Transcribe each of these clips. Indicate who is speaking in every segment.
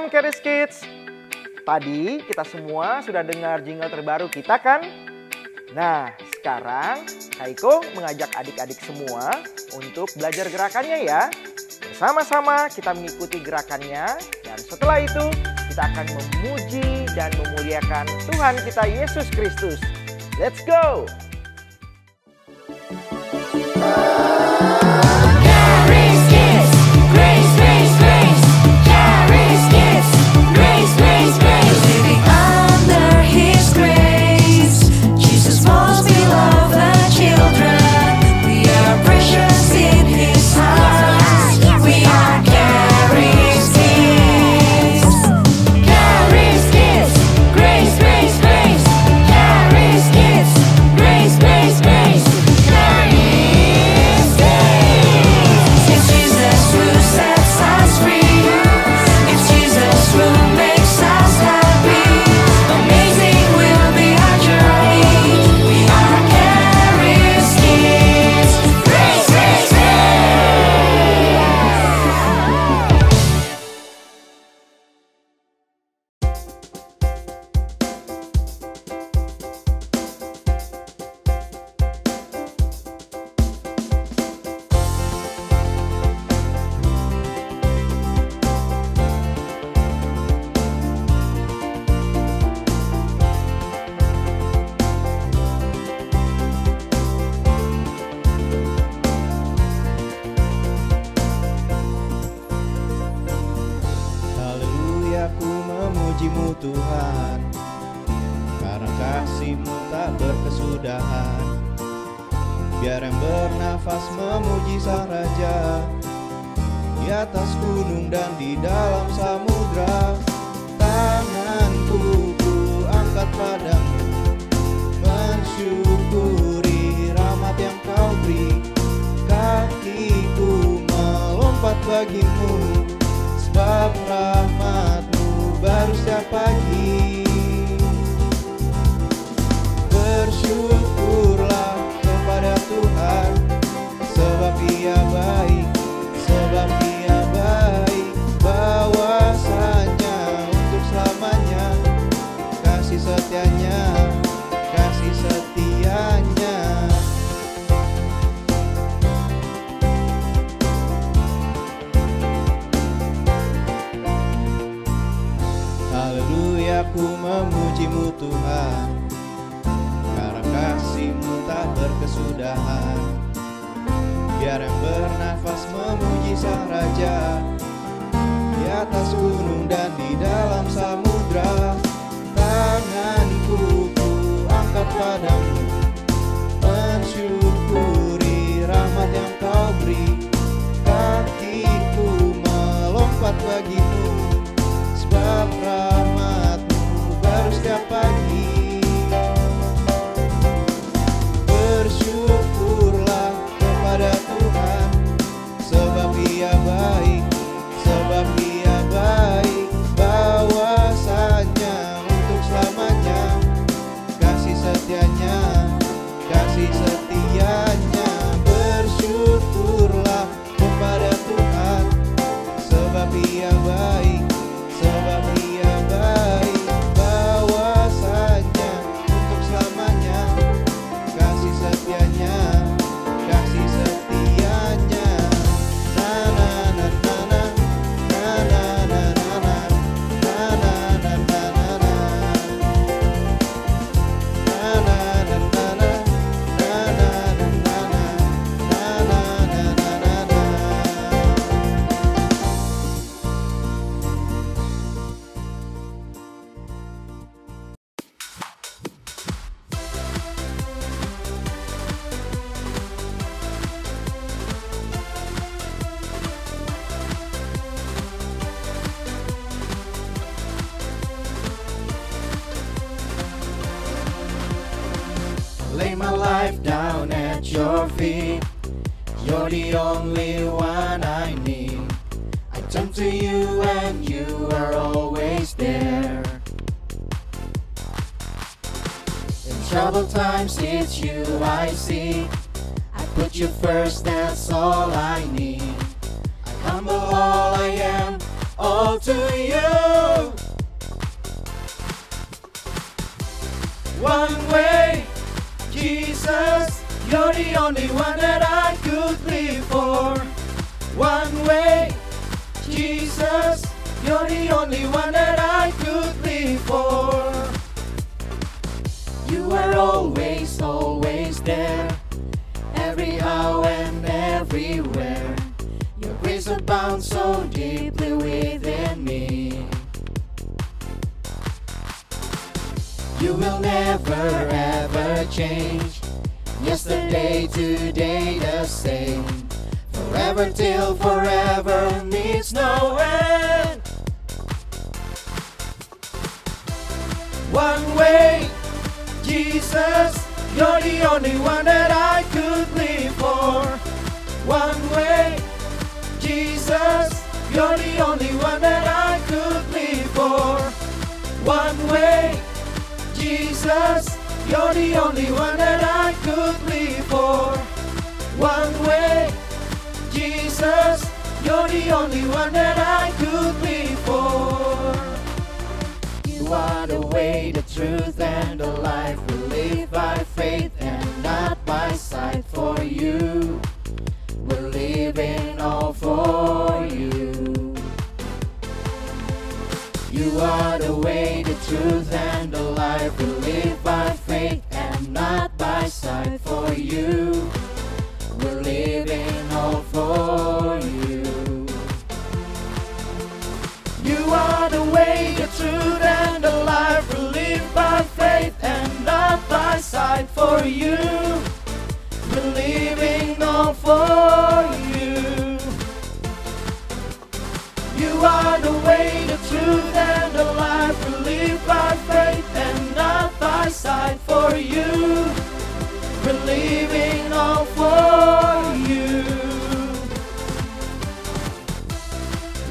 Speaker 1: Shalom Charis Kids. Tadi kita semua sudah dengar jingle terbaru kita kan? Nah, sekarang Kaiko mengajak adik-adik semua untuk belajar gerakannya ya. Bersama-sama kita mengikuti gerakannya dan setelah itu kita akan memuji dan memuliakan Tuhan kita Yesus Kristus. Let's go!
Speaker 2: Memuji-Mu Tuhan, karena kasih-Mu tak berkesudahan. Biar yang bernafas memuji Sang Raja, di atas gunung dan di dalam samudra. Tanganku ku angkat padamu, mensyukuri rahmat yang Kau beri. Kakiku melompat bagimu, sebab rahmat-Mu baru setiap pagi. Bersyukurlah kepada Tuhan, sebab Ia baik, sebab Ia baik. Bahwasanya untuk selamanya, kasih setianya, kasih setianya. Haleluya, ku memuji-Mu Tuhan, karena kasih-Mu tak berkesudahan. Biar yang bernafas memuji Sang Raja, di atas gunung dan di dalam samudra. Tanganku ku angkat padamu, mensyukuri rahmat yang Kau beri. Kakiku melompat bagimu, sebab rahmat-Mu baru setiap pagi. Bersyukurlah kepada Tuhan, sebab Ia baik, sebab Ia baik. Bahwasanya untuk selamanya, kasih setianya, kasih setianya. Bersyukurlah kepada Tuhan, sebab Ia baik, sebab Ia baik. Bahwasanya untuk selamanya, kasih setianya, kasih setianya. Na na na na na, na na na na na, na na na na na na, na na na na na, na na na na na, na na na na na. Lay my life down at Your feet. You're the only one I need. I turn to You and You are always there. In troubled times it's You I see. I put You first, that's all I need. I humble all I am, all to you. One way, Jesus, you're the only one that I could live for. One way, Jesus, you're the only one that I could live for. You are always, always there, every how and everywhere. Your grace abounds so deeply within me. You will never ever change, yesterday, today the same. Forever till forever needs no end. One way, Jesus, you're the only one that I could live for. One way, Jesus, you're the only one that I could live for. One way, Jesus, you're the only one that I could live for. One way, Jesus, you're the only one that I could live for. You are the way, the truth, and the life. We live by faith and not by sight. For you, we're living all for you. You are the way, the truth, and the life. We live by faith and not by sight. For you, we're living all for you. You are the way, the truth, and the life. We live by faith and not by sight. For you, we're living all for you. You are the way, the truth, and the life. We live by faith and not by sight. For you, we're living all for you.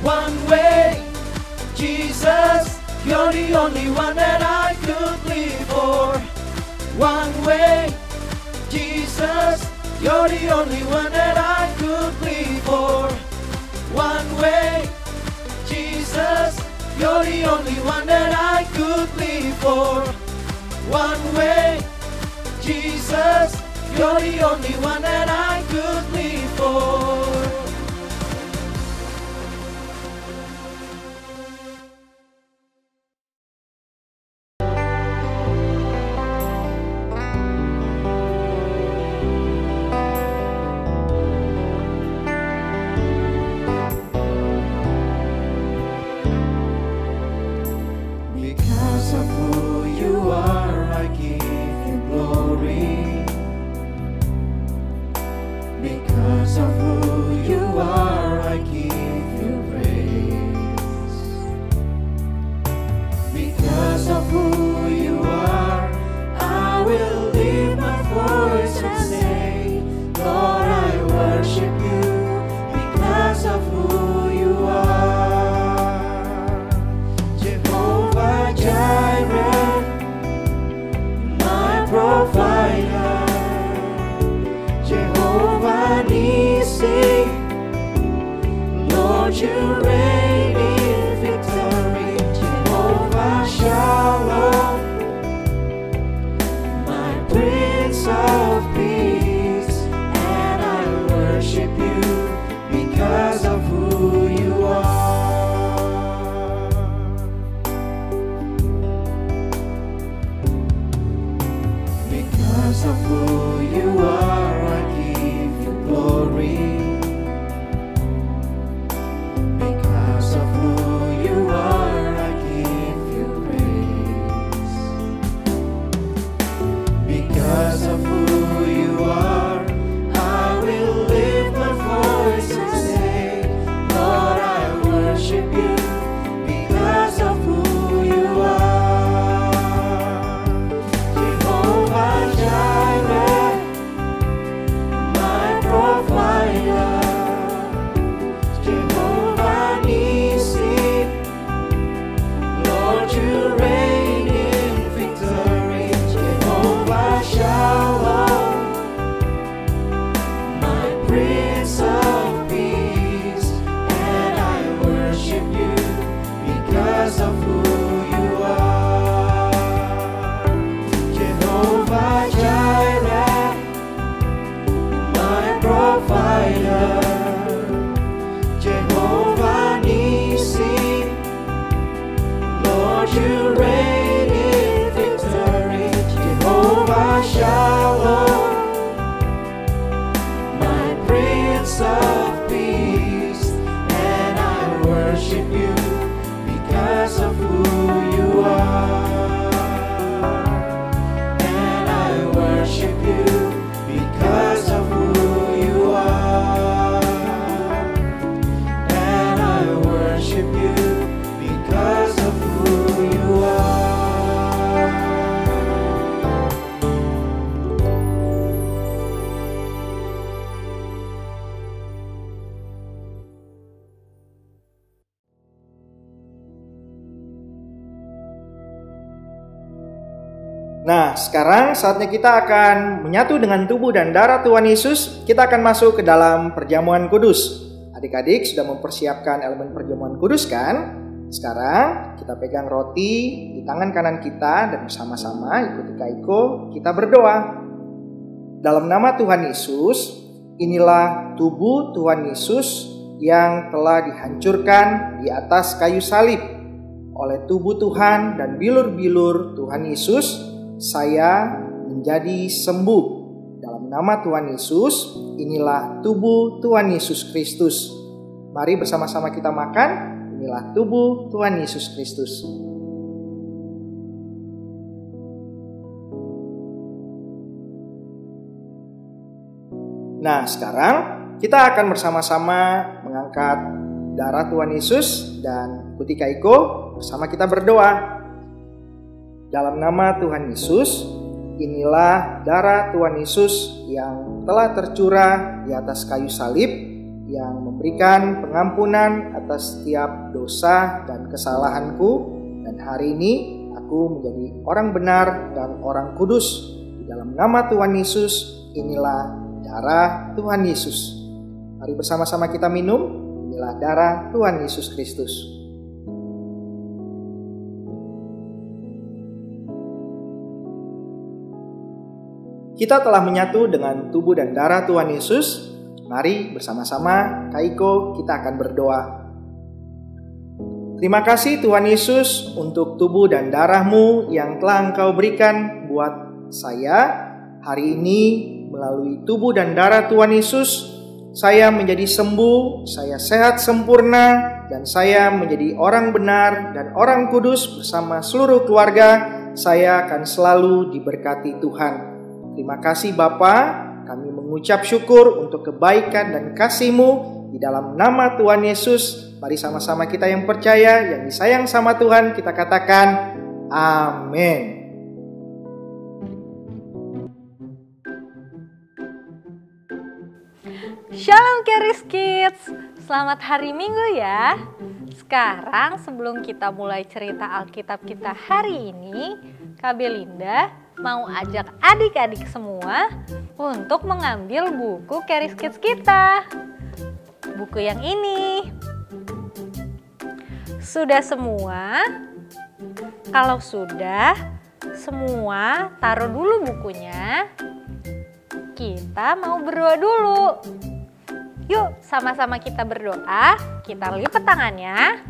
Speaker 2: One way, Jesus, you're the only one that I could live for. One way, Jesus, you're the only one that I could live for. One way, Jesus, you're the only one that I could live for. One way, Jesus, you're the only one that I could live for. Because of who you are, I give you glory. Because of who you are, I give you praise. Because of who you are, I will lift my voice and say, Lord, I worship you. Because of who you are, Jehovah Jireh, my provider, Jehovah Nissi, Lord, you reign in victory. Jehovah Shalom, my Prince of Peace, and I worship you because of who you are. Because of who you are, I give you glory. Because of who you are, I give you praise. Because of who you are, I will lift my voice and say, Lord, I worship you. Because of who you are, Jehovah Jireh, Jehovah Jireh, my provider. Jehovah Nissi, Lord, you reign in victory. Jehovah Shalom, my Prince of Peace, and I worship you because of who you are. And I worship you because of who you are. And I worship you because of who you are.
Speaker 1: Nah, sekarang saatnya kita akan menyatu dengan tubuh dan darah Tuhan Yesus. Kita akan masuk ke dalam perjamuan kudus. Adik-adik sudah mempersiapkan elemen perjamuan kudus kan? Sekarang kita pegang roti di tangan kanan kita dan bersama-sama ikuti Kak Iko, kita berdoa. Dalam nama Tuhan Yesus, inilah tubuh Tuhan Yesus yang telah dihancurkan di atas kayu salib. Oleh tubuh Tuhan dan bilur-bilur Tuhan Yesus, saya menjadi sembuh. Dalam nama Tuhan Yesus, inilah tubuh Tuhan Yesus Kristus. Mari bersama-sama kita makan. Inilah tubuh Tuhan Yesus Kristus. Nah, sekarang kita akan bersama-sama mengangkat darah Tuhan Yesus dan ikuti Kak Iko bersama kita berdoa. Dalam nama Tuhan Yesus, inilah darah Tuhan Yesus yang telah tercurah di atas kayu salib, yang memberikan pengampunan atas setiap dosa dan kesalahanku. Dan hari ini aku menjadi orang benar dan orang kudus. Di dalam nama Tuhan Yesus, inilah darah Tuhan Yesus. Mari bersama-sama kita minum. Inilah darah Tuhan Yesus Kristus. Kita telah menyatu dengan tubuh dan darah Tuhan Yesus. Mari bersama-sama Kak Iko kita akan berdoa. Terima kasih Tuhan Yesus untuk tubuh dan darah-Mu yang telah Engkau berikan buat saya. Hari ini melalui tubuh dan darah Tuhan Yesus, saya menjadi sembuh, saya sehat sempurna, dan saya menjadi orang benar dan orang kudus bersama seluruh keluarga. Saya akan selalu diberkati Tuhan. Terima kasih Bapa, kami mengucap syukur untuk kebaikan dan kasih-Mu di dalam nama Tuhan Yesus. Mari sama-sama kita yang percaya, yang disayang sama Tuhan, kita katakan amin.
Speaker 3: Shalom Keris Kids, selamat hari Minggu ya. Sekarang sebelum kita mulai cerita Alkitab kita hari ini, Kak Belinda mau ajak adik-adik semua untuk mengambil buku Keris Kids kita. Buku yang ini. Sudah semua? Kalau sudah, semua taruh dulu bukunya. Kita mau berdoa dulu. Yuk sama-sama kita berdoa. Kita lipat tangannya,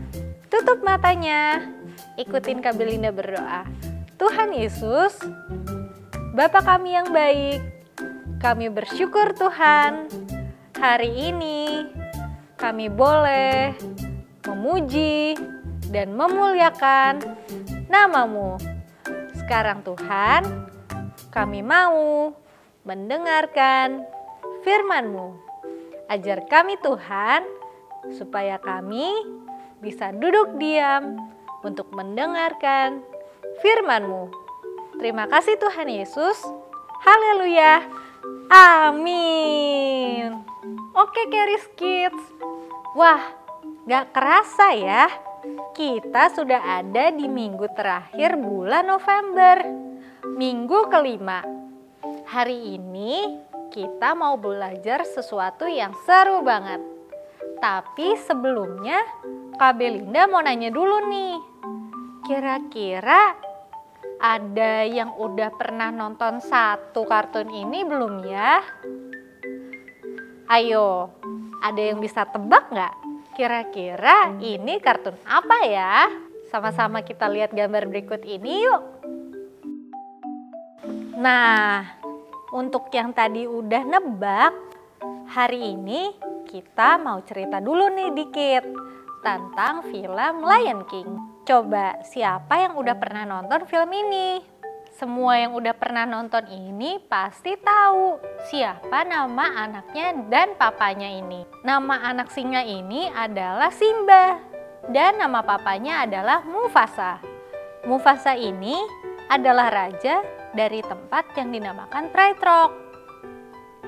Speaker 3: tutup matanya. Ikutin Kak Belinda berdoa. Tuhan Yesus, Bapa kami yang baik, kami bersyukur Tuhan, hari ini kami boleh memuji dan memuliakan nama-Mu. Sekarang Tuhan, kami mau mendengarkan firman-Mu. Ajar kami Tuhan, supaya kami bisa duduk diam untuk mendengarkan firman-Mu. Terima kasih Tuhan Yesus. Haleluya. Amin. Oke Keris Kids. Wah, gak kerasa ya. Kita sudah ada di minggu terakhir bulan November. Minggu kelima. Hari ini kita mau belajar sesuatu yang seru banget. Tapi sebelumnya Kak Belinda mau nanya dulu nih. Kira-kira Ada yang udah pernah nonton satu kartun ini belum ya? Ayo, ada yang bisa tebak nggak? Kira-kira ini kartun apa ya? Sama-sama kita lihat gambar berikut ini yuk. Nah, untuk yang tadi udah nebak, hari ini kita mau cerita dulu nih dikit tentang film Lion King. Coba siapa yang udah pernah nonton film ini? Semua yang udah pernah nonton ini pasti tahu siapa nama anaknya dan papanya ini. Nama anak singa ini adalah Simba dan nama papanya adalah Mufasa. Mufasa ini adalah raja dari tempat yang dinamakan Pride Rock.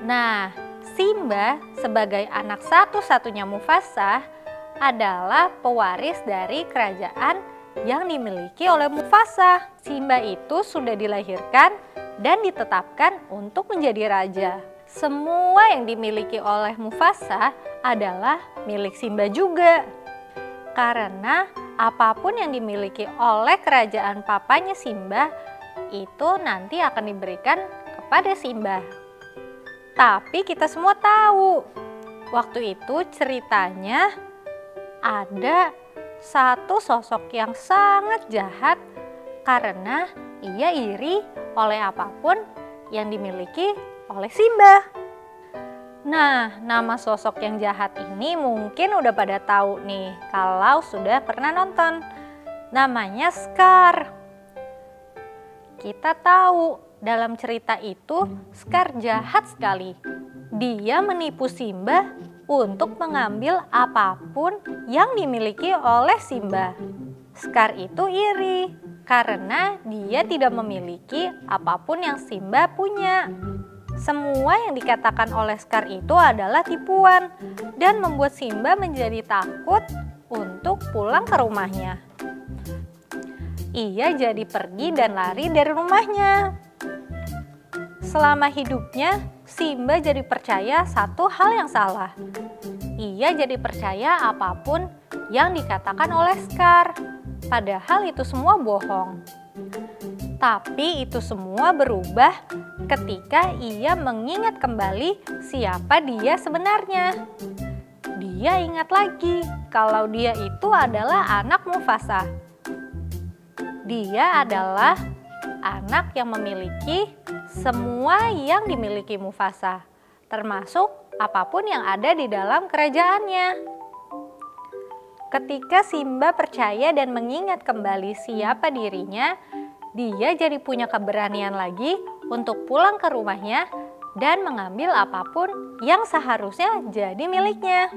Speaker 3: Nah, Simba sebagai anak satu-satunya Mufasa adalah pewaris dari kerajaan yang dimiliki oleh Mufasa. Simba itu sudah dilahirkan dan ditetapkan untuk menjadi raja. Semua yang dimiliki oleh Mufasa adalah milik Simba juga. Karena apapun yang dimiliki oleh kerajaan papanya Simba itu nanti akan diberikan kepada Simba. Tapi kita semua tahu, waktu itu ceritanya ada satu sosok yang sangat jahat karena ia iri oleh apapun yang dimiliki oleh Simba. Nah, nama sosok yang jahat ini mungkin udah pada tahu nih kalau sudah pernah nonton. Namanya Scar. Kita tahu dalam cerita itu Scar jahat sekali. Dia menipu Simba untuk mengambil apapun yang dimiliki oleh Simba. Scar itu iri karena dia tidak memiliki apapun yang Simba punya. Semua yang dikatakan oleh Scar itu adalah tipuan dan membuat Simba menjadi takut untuk pulang ke rumahnya. Ia jadi pergi dan lari dari rumahnya. Selama hidupnya, Simba jadi percaya satu hal yang salah. Ia jadi percaya apapun yang dikatakan oleh Scar, padahal itu semua bohong. Tapi itu semua berubah ketika ia mengingat kembali siapa dia sebenarnya. Dia ingat lagi kalau dia itu adalah anak Mufasa. Dia adalah anak yang memiliki semua yang dimiliki Mufasa, termasuk apapun yang ada di dalam kerajaannya. Ketika Simba percaya dan mengingat kembali siapa dirinya, dia jadi punya keberanian lagi untuk pulang ke rumahnya dan mengambil apapun yang seharusnya jadi miliknya.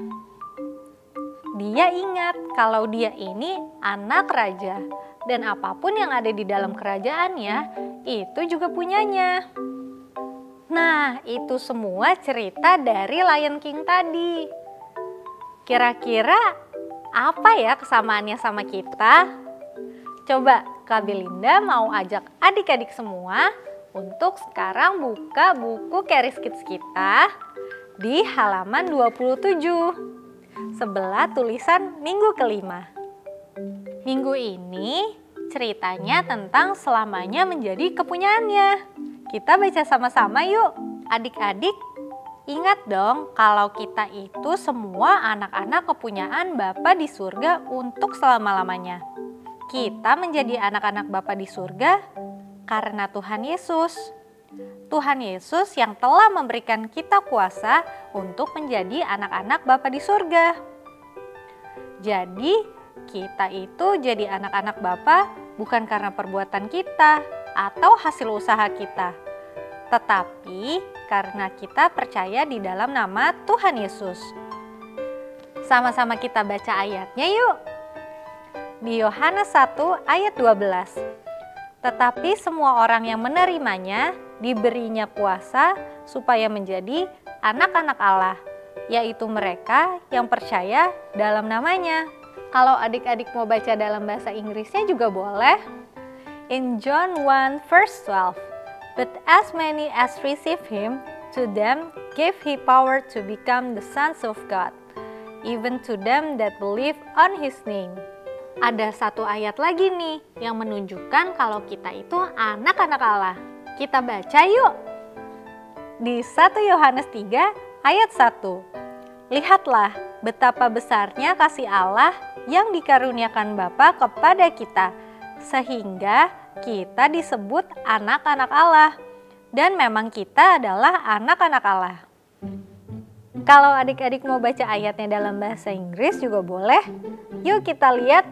Speaker 3: Dia ingat kalau dia ini anak raja dan apapun yang ada di dalam kerajaannya itu juga punyanya. Nah, itu semua cerita dari Lion King tadi. Kira-kira apa ya kesamaannya sama kita? Coba Kak Belinda mau ajak adik-adik semua untuk sekarang buka buku Keris Kids kita di halaman 27 sebelah tulisan minggu kelima. Minggu ini ceritanya tentang selamanya menjadi kepunyaannya. Kita baca sama-sama yuk. Adik-adik, ingat dong kalau kita itu semua anak-anak kepunyaan Bapa di surga untuk selama-lamanya. Kita menjadi anak-anak Bapa di surga karena Tuhan Yesus. Tuhan Yesus yang telah memberikan kita kuasa untuk menjadi anak-anak Bapa di surga. Jadi, kita itu jadi anak-anak Bapa bukan karena perbuatan kita atau hasil usaha kita, tetapi karena kita percaya di dalam nama Tuhan Yesus. Sama-sama kita baca ayatnya yuk. Di Yohanes 1 ayat 12. Tetapi semua orang yang menerimanya diberinya kuasa supaya menjadi anak-anak Allah, yaitu mereka yang percaya dalam namanya. Kalau adik-adik mau baca dalam bahasa Inggrisnya juga boleh. In John 1 verse 12, but as many as receive him, to them gave he power to become the sons of God, even to them that believe on his name. ada satu ayat lagi nih yang menunjukkan kalau kita itu anak-anak Allah. Kita baca yuk. Di 1 Yohanes 3 ayat 1. Lihatlah betapa besarnya kasih Allah yang dikaruniakan Bapa kepada kita, sehingga kita disebut anak-anak Allah. Dan memang kita adalah anak-anak Allah. Kalau adik-adik mau baca ayatnya dalam bahasa Inggris juga boleh. Yuk kita lihat.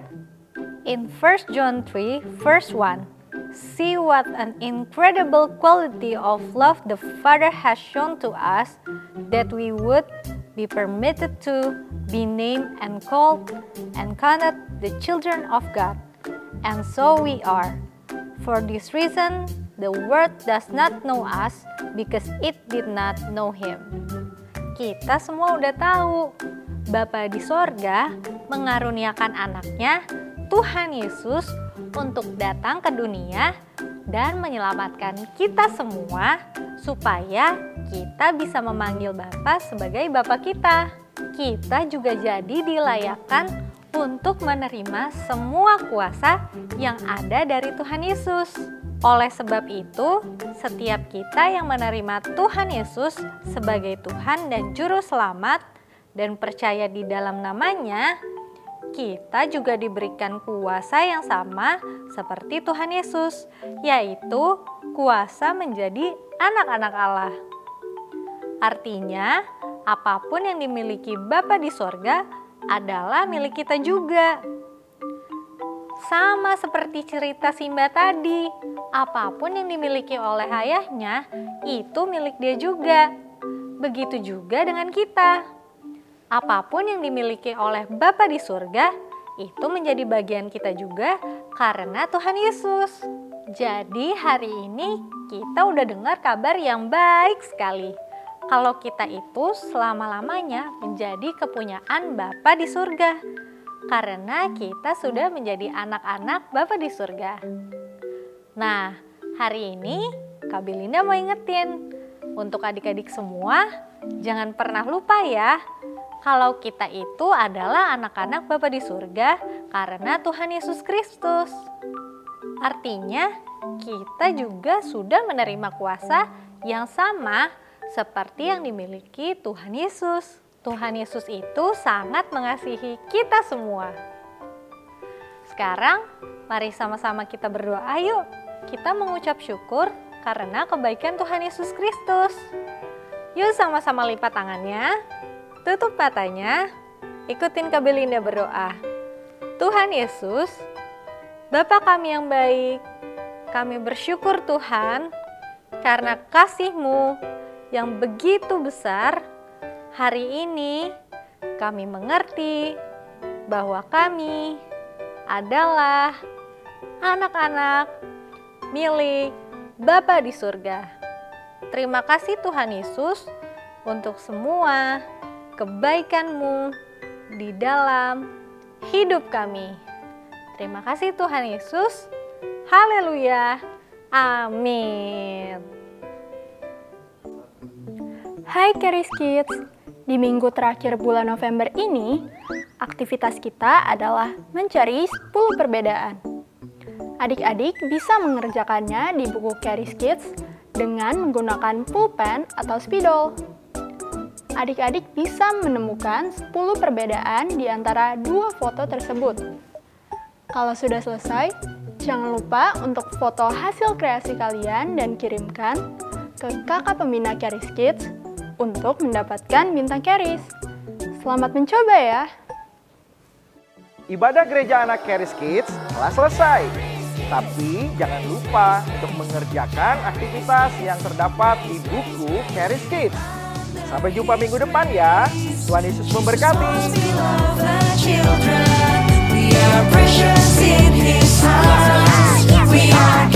Speaker 3: In 1 John 3 verse 1, see what an incredible quality of love the Father has shown to us, that we would be permitted to be named and called and counted the children of God. And so we are. For this reason, the world does not know us because it did not know Him. Kita semua udah tahu, Bapa di sorga mengaruniakan anaknya, Tuhan Yesus, untuk datang ke dunia dan menyelamatkan kita semua supaya kita bisa memanggil Bapa sebagai Bapa kita. Kita juga jadi dilayakkan untuk menerima semua kuasa yang ada dari Tuhan Yesus. Oleh sebab itu, setiap kita yang menerima Tuhan Yesus sebagai Tuhan dan Juru Selamat dan percaya di dalam namanya, kita juga diberikan kuasa yang sama seperti Tuhan Yesus, yaitu kuasa menjadi anak-anak Allah. Artinya, apapun yang dimiliki Bapa di sorga adalah milik kita juga. Sama seperti cerita Simba tadi, apapun yang dimiliki oleh ayahnya, itu milik dia juga. Begitu juga dengan kita. Apapun yang dimiliki oleh Bapa di surga, itu menjadi bagian kita juga karena Tuhan Yesus. Jadi hari ini kita udah dengar kabar yang baik sekali. Kalau kita itu selama-lamanya menjadi kepunyaan Bapa di surga. Karena kita sudah menjadi anak-anak Bapa di surga. Nah, hari ini Kak Belinda mau ingetin, untuk adik-adik semua, jangan pernah lupa ya, kalau kita itu adalah anak-anak Bapa di surga karena Tuhan Yesus Kristus. Artinya, kita juga sudah menerima kuasa yang sama seperti yang dimiliki Tuhan Yesus. Tuhan Yesus itu sangat mengasihi kita semua. Sekarang, mari sama-sama kita berdoa yuk. Kita mengucap syukur karena kebaikan Tuhan Yesus Kristus. Yuk sama-sama lipat tangannya, tutup matanya, ikutin Kak Belinda berdoa. Tuhan Yesus, Bapa kami yang baik, kami bersyukur Tuhan karena kasih-Mu yang begitu besar. Hari ini kami mengerti bahwa kami adalah anak-anak milik Bapa di surga. Terima kasih Tuhan Yesus untuk semua kebaikan-Mu di dalam hidup kami. Terima kasih Tuhan Yesus. Haleluya. Amin.
Speaker 4: Hai Keris Kids, di minggu terakhir bulan November ini, aktivitas kita adalah mencari 10 perbedaan. Adik-adik bisa mengerjakannya di buku Keris Kids dengan menggunakan pulpen atau spidol. Adik-adik bisa menemukan 10 perbedaan di antara 2 foto tersebut. Kalau sudah selesai, jangan lupa untuk foto hasil kreasi kalian dan kirimkan ke kakak pembina Keris Kids untuk mendapatkan bintang Keris. Selamat mencoba ya!
Speaker 1: Ibadah gereja anak Keris Kids telah selesai. Tapi jangan lupa untuk mengerjakan aktivitas yang terdapat di buku Keris Kids. Sampai jumpa minggu depan ya. Tuhan Yesus memberkati.
Speaker 5: We are precious in His eyes. We are